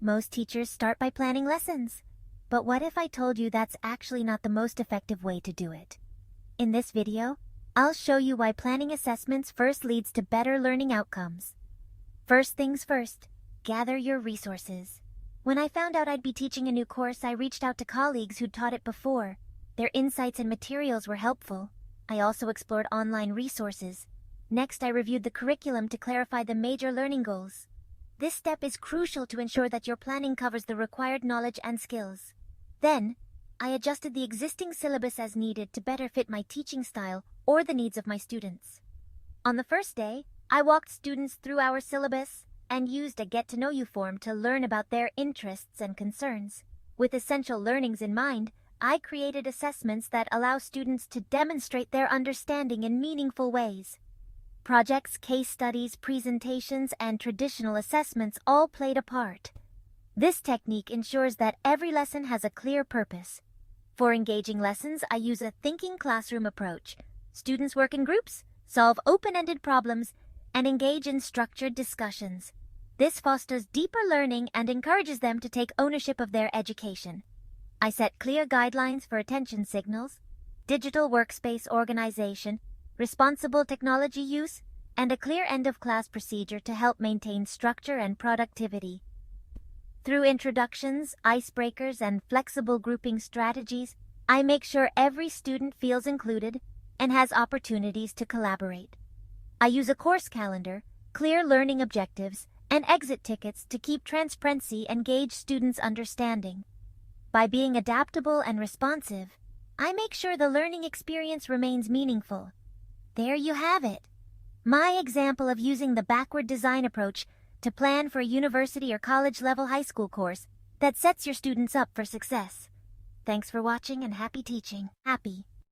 Most teachers start by planning lessons. But what if I told you that's actually not the most effective way to do it? In this video, I'll show you why planning assessments first leads to better learning outcomes. First things first, gather your resources. When I found out I'd be teaching a new course, I reached out to colleagues who'd taught it before. Their insights and materials were helpful. I also explored online resources. Next, I reviewed the curriculum to clarify the major learning goals. This step is crucial to ensure that your planning covers the required knowledge and skills. Then, I adjusted the existing syllabus as needed to better fit my teaching style or the needs of my students. On the first day, I walked students through our syllabus and used a get-to-know-you form to learn about their interests and concerns. With essential learnings in mind, I created assessments that allow students to demonstrate their understanding in meaningful ways. Projects, case studies, presentations, and traditional assessments all played a part. This technique ensures that every lesson has a clear purpose. For engaging lessons, I use a thinking classroom approach. Students work in groups, solve open-ended problems, and engage in structured discussions. This fosters deeper learning and encourages them to take ownership of their education. I set clear guidelines for attention signals, digital workspace organization, responsible technology use, and a clear end-of-class procedure to help maintain structure and productivity. Through introductions, icebreakers, and flexible grouping strategies, I make sure every student feels included and has opportunities to collaborate. I use a course calendar, clear learning objectives, and exit tickets to keep transparency and gauge students' understanding. By being adaptable and responsive, I make sure the learning experience remains meaningful. There you have it. My example of using the backward design approach to plan for a university or college-level high school course that sets your students up for success. Thanks for watching and happy teaching. Happy.